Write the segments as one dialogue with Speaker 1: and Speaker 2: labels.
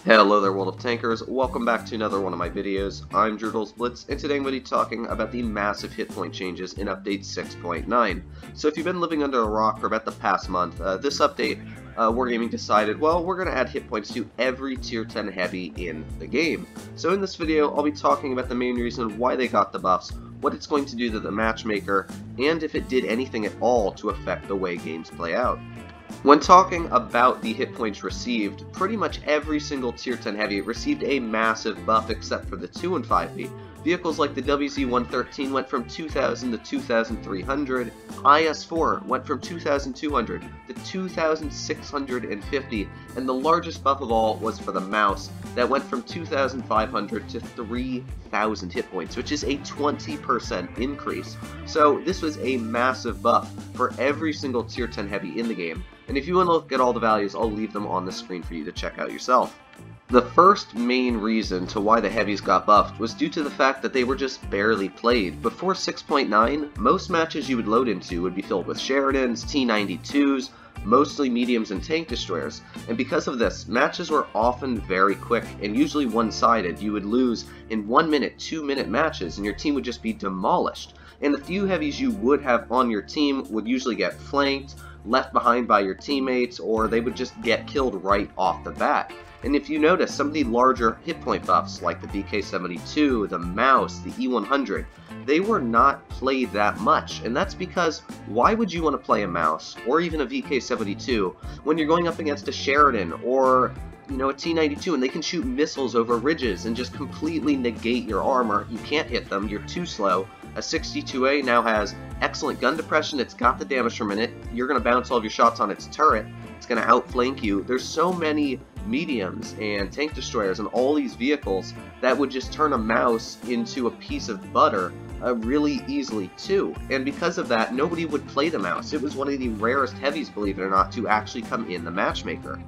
Speaker 1: Hello there, World of Tankers. Welcome back to another one of my videos. I'm Blitz, and today I'm going to be talking about the massive hit point changes in update 6.9. So if you've been living under a rock for about the past month, this update, Wargaming decided, well, we're going to add hit points to every tier 10 heavy in the game. So in this video, I'll be talking about the main reason why they got the buffs, what it's going to do to the matchmaker, and if it did anything at all to affect the way games play out. When talking about the hit points received, pretty much every single tier 10 heavy received a massive buff except for the 2 and 5B. Vehicles like the WZ-113 went from 2,000 to 2,300, IS-4 went from 2,200 to 2,650, and the largest buff of all was for the mouse, that went from 2,500 to 3,000 hit points, which is a 20% increase. So this was a massive buff for every single tier 10 heavy in the game, and if you want to look at all the values, I'll leave them on the screen for you to check out yourself. The first main reason to why the heavies got buffed was due to the fact that they were just barely played. Before 6.9, most matches you would load into would be filled with Sheridans, T-92s, mostly mediums and tank destroyers, and because of this, matches were often very quick and usually one-sided. You would lose in 1 minute, 2 minute matches, and your team would just be demolished. And the few heavies you would have on your team would usually get flanked, left behind by your teammates, or they would just get killed right off the bat. And if you notice, some of the larger hit point buffs, like the VK72, the mouse, the E100, they were not played that much, and that's because why would you want to play a mouse, or even a VK72, when you're going up against a Sheridan, or a T-92, and they can shoot missiles over ridges and just completely negate your armor. You can't hit them, you're too slow. A 62A now has excellent gun depression, it's got the damage per minute, you're going to bounce all of your shots on its turret, it's going to outflank you. There's so many mediums and tank destroyers and all these vehicles that would just turn a mouse into a piece of butter really easily too, and because of that, nobody would play the mouse. It was one of the rarest heavies, believe it or not, to actually come in the matchmaker.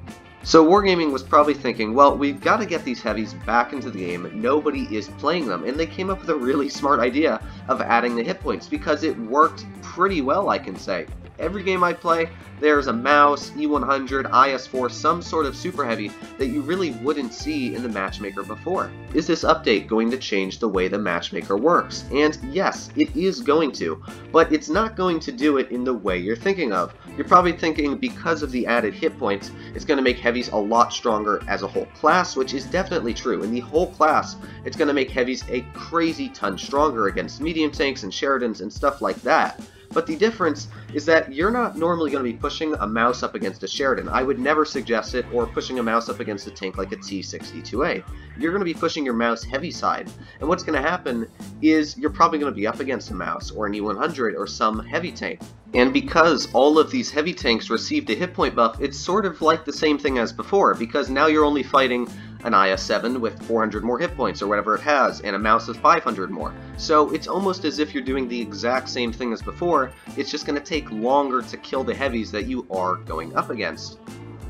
Speaker 1: So Wargaming was probably thinking, well, we've got to get these heavies back into the game, nobody is playing them, and they came up with a really smart idea of adding the hit points, because it worked pretty well, I can say. Every game I play, there's a mouse, E100, IS-4, some sort of super heavy that you really wouldn't see in the matchmaker before. Is this update going to change the way the matchmaker works? And yes, it is going to, but it's not going to do it in the way you're thinking of. You're probably thinking because of the added hit points, it's going to make heavies a lot stronger as a whole class, which is definitely true. In the whole class, it's going to make heavies a crazy ton stronger against medium tanks and Sheridans and stuff like that. But the difference is that you're not normally going to be pushing a mouse up against a Sheridan. I would never suggest it, or pushing a mouse up against a tank like a T-62A. You're going to be pushing your mouse heavy side, and what's going to happen is you're probably going to be up against a mouse, or an E100, or some heavy tank. And because all of these heavy tanks received a hit point buff, it's sort of like the same thing as before, because now you're only fighting an IS-7 with 400 more hit points, or whatever it has, and a mouse with 500 more. So it's almost as if you're doing the exact same thing as before, it's just going to take longer to kill the heavies that you are going up against.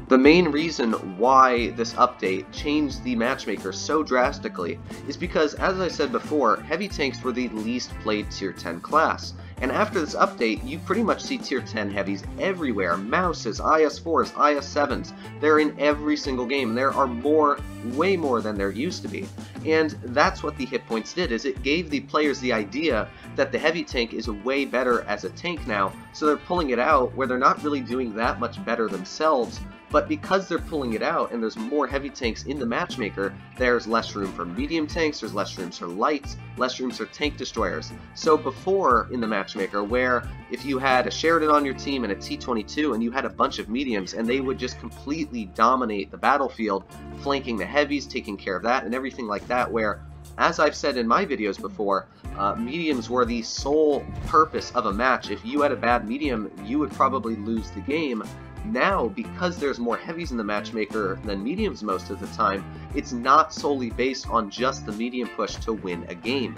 Speaker 1: The main reason why this update changed the matchmaker so drastically is because, as I said before, heavy tanks were the least played tier 10 class. And after this update, you pretty much see tier 10 heavies everywhere. Mouses, IS-4s, IS-7s, they're in every single game. There are more, way more than there used to be. And that's what the hit points did, is it gave the players the idea that the heavy tank is way better as a tank now, so they're pulling it out where they're not really doing that much better themselves, but because they're pulling it out and there's more heavy tanks in the matchmaker, there's less room for medium tanks, there's less room for lights, less room for tank destroyers. So before in the matchmaker, where if you had a Sheridan on your team and a T-22 and you had a bunch of mediums and they would just completely dominate the battlefield, flanking the heavies, taking care of that and everything like that, where, as I've said in my videos before, mediums were the sole purpose of a match. If you had a bad medium, you would probably lose the game. Now, because there's more heavies in the matchmaker than mediums most of the time, it's not solely based on just the medium push to win a game.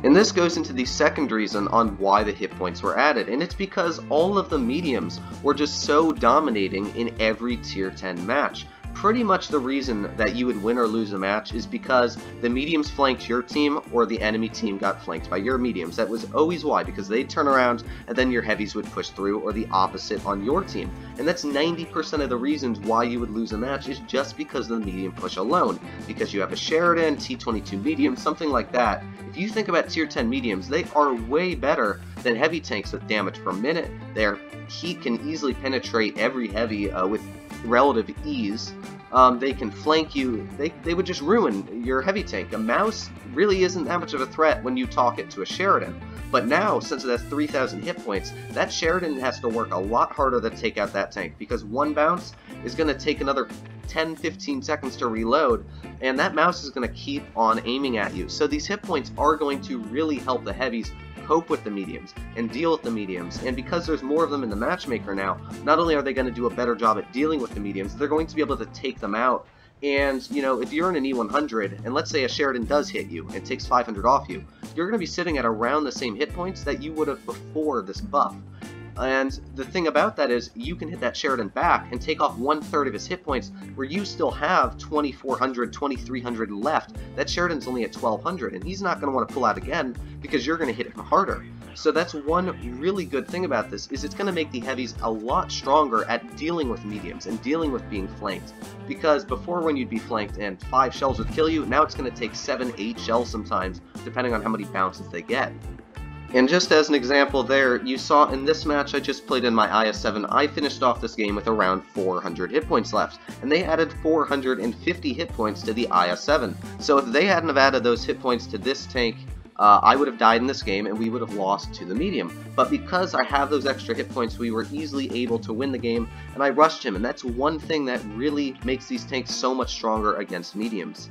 Speaker 1: And this goes into the second reason on why the hit points were added, and it's because all of the mediums were just so dominating in every tier 10 match. pretty much the reason that you would win or lose a match is because the mediums flanked your team or the enemy team got flanked by your mediums. That was always why, because they'd turn around and then your heavies would push through, or the opposite on your team. And that's 90% of the reasons why you would lose a match is just because of the medium push alone. Because you have a Sheridan, T22 medium, something like that. If you think about tier 10 mediums, they are way better than heavy tanks with damage per minute. Their heat can easily penetrate every heavy with relative ease. They can flank you. They would just ruin your heavy tank. A mouse really isn't that much of a threat when you talk it to a Sheridan. But now, since it has 3,000 hit points, that Sheridan has to work a lot harder to take out that tank, because one bounce is going to take another 10-15 seconds to reload, and that mouse is going to keep on aiming at you. So these hit points are going to really help the heavies cope with the mediums and deal with the mediums. And because there's more of them in the matchmaker now, not only are they going to do a better job at dealing with the mediums, they're going to be able to take them out. And, you know, if you're in an E100, and let's say a Sheridan does hit you and takes 500 off you, you're going to be sitting at around the same hit points that you would have before this buff. And the thing about that is, you can hit that Sheridan back and take off 1/3 of his hit points, where you still have 2,400, 2,300 left. That Sheridan's only at 1,200, and he's not going to want to pull out again, because you're going to hit him harder. So that's one really good thing about this, is it's going to make the heavies a lot stronger at dealing with mediums and dealing with being flanked. Because before, when you'd be flanked and 5 shells would kill you, now it's going to take 7, 8 shells sometimes, depending on how many bounces they get. And just as an example there, you saw in this match I just played in my IS-7, I finished off this game with around 400 hit points left, and they added 450 hit points to the IS-7. So if they hadn't have added those hit points to this tank, I would have died in this game and we would have lost to the medium. But because I have those extra hit points, we were easily able to win the game, and I rushed him, and that's one thing that really makes these tanks so much stronger against mediums.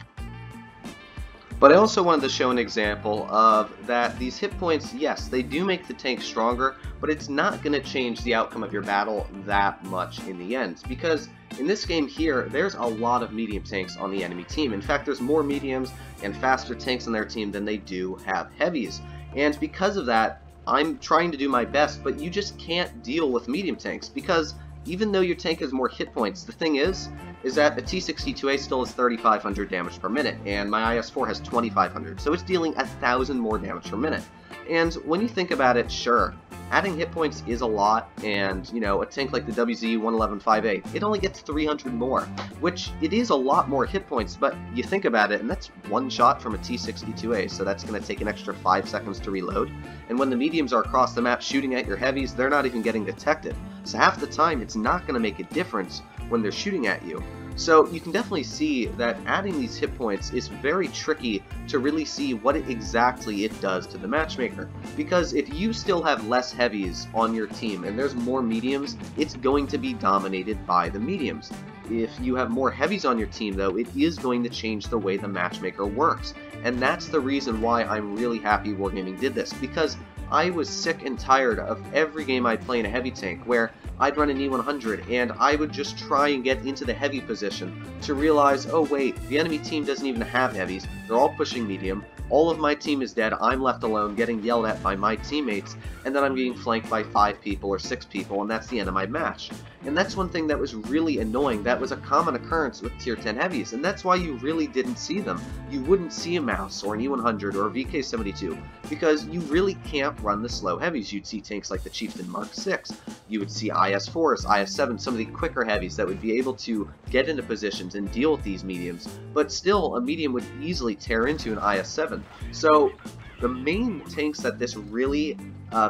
Speaker 1: But I also wanted to show an example of that these hit points, yes, they do make the tank stronger, but it's not going to change the outcome of your battle that much in the end. Because in this game here, there's a lot of medium tanks on the enemy team. In fact, there's more mediums and faster tanks on their team than they do have heavies. And because of that, I'm trying to do my best, but you just can't deal with medium tanks, because even though your tank has more hit points, the thing is that a T62A still has 3,500 damage per minute, and my IS-4 has 2,500, so it's dealing 1,000 more damage per minute. And when you think about it, sure, adding hit points is a lot, and, you know, a tank like the WZ-111-5A, it only gets 300 more, which it is a lot more hit points, but you think about it, and that's one shot from a T62A, so that's going to take an extra 5 seconds to reload. And when the mediums are across the map shooting at your heavies, they're not even getting detected. So half the time, it's not going to make a difference when they're shooting at you. So you can definitely see that adding these hit points is very tricky to really see what exactly it does to the matchmaker. Because if you still have less heavies on your team and there's more mediums, it's going to be dominated by the mediums. If you have more heavies on your team, though, it is going to change the way the matchmaker works. And that's the reason why I'm really happy Wargaming did this, because I was sick and tired of every game I'd play in a heavy tank where I'd run an E100 and I would just try and get into the heavy position to realize, oh wait, the enemy team doesn't even have heavies, they're all pushing medium, all of my team is dead, I'm left alone getting yelled at by my teammates, and then I'm getting flanked by 5 people or 6 people, and that's the end of my match. And that's one thing that was really annoying. That was a common occurrence with tier 10 heavies, and that's why you really didn't see them. You wouldn't see a mouse or an E100 or a VK72 because you really can't run the slow heavies. You'd see tanks like the Chieftain Mark 6. You would see IS-4s, IS-7, some of the quicker heavies that would be able to get into positions and deal with these mediums, but still a medium would easily tear into an IS-7. So the main tanks that this really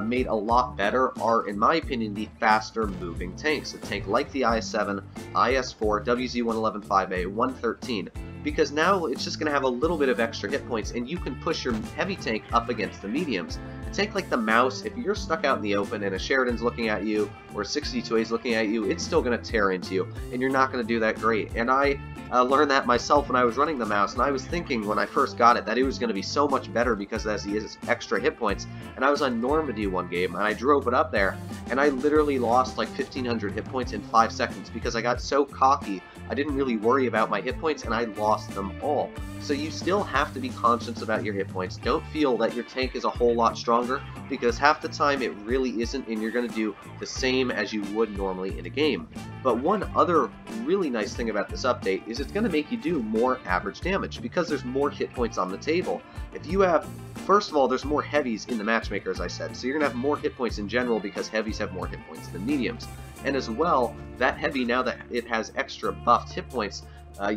Speaker 1: made a lot better are, in my opinion, the faster moving tanks. A tank like the IS-7, IS-4, WZ-111-5A, 113, because now it's just going to have a little bit of extra hit points and you can push your heavy tank up against the mediums. A tank like the Mouse, if you're stuck out in the open and a Sheridan's looking at you or a 62A's looking at you, it's still going to tear into you and you're not going to do that great. And I learned that myself when I was running the Mouse, and I was thinking when I first got it that it was going to be so much better because it has extra hit points. And I was on Normandy one game and I drove it up there and I literally lost like 1,500 hit points in 5 seconds because I got so cocky. I didn't really worry about my hit points and I lost them all. So you still have to be conscious about your hit points. Don't feel that your tank is a whole lot stronger stronger, because half the time it really isn't, and you're going to do the same as you would normally in a game. But one other really nice thing about this update is it's going to make you do more average damage, because there's more hit points on the table. If you have, first of all, there's more heavies in the matchmaker, as I said, so you're going to have more hit points in general because heavies have more hit points than mediums. And as well, that heavy, now that it has extra buffed hit points,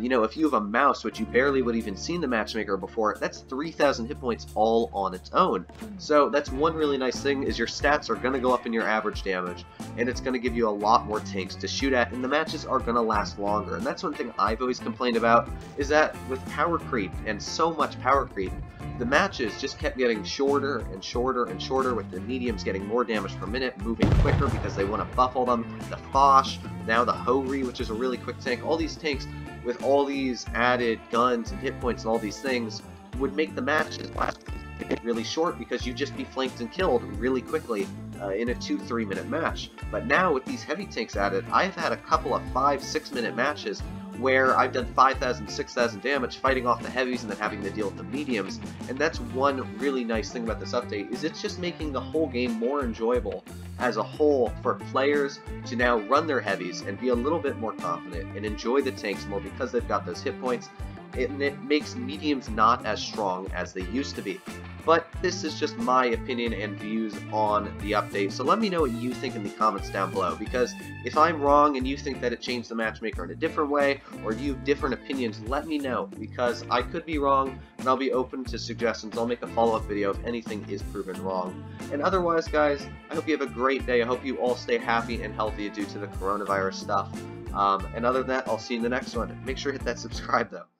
Speaker 1: you know, if you have a mouse, which you barely would even seen the matchmaker before, that's 3,000 hit points all on its own. So that's one really nice thing, is your stats are going to go up in your average damage, and it's going to give you a lot more tanks to shoot at, and the matches are going to last longer. And that's one thing I've always complained about, is that with power creep, and so much power creep, the matches just kept getting shorter and shorter and shorter, with the mediums getting more damage per minute, moving quicker because they want to buff all them, the Foch, now the Mowry, which is a really quick tank. All these tanks with all these added guns and hit points and all these things would make the matches last really short, because you'd just be flanked and killed really quickly in a 2-3 minute match. But now with these heavy tanks added, I've had a couple of 5-6 minute matches where I've done 5,000, 6,000 damage fighting off the heavies and then having to deal with the mediums. And that's one really nice thing about this update, is it's just making the whole game more enjoyable as a whole for players to now run their heavies and be a little bit more confident and enjoy the tanks more because they've got those hit points. And it makes mediums not as strong as they used to be. But this is just my opinion and views on the update, so let me know what you think in the comments down below, because if I'm wrong and you think that it changed the matchmaker in a different way, or you have different opinions, let me know, because I could be wrong, and I'll be open to suggestions. I'll make a follow-up video if anything is proven wrong. And otherwise, guys, I hope you have a great day. I hope you all stay happy and healthy due to the coronavirus stuff. And other than that, I'll see you in the next one. Make sure to hit that subscribe, though.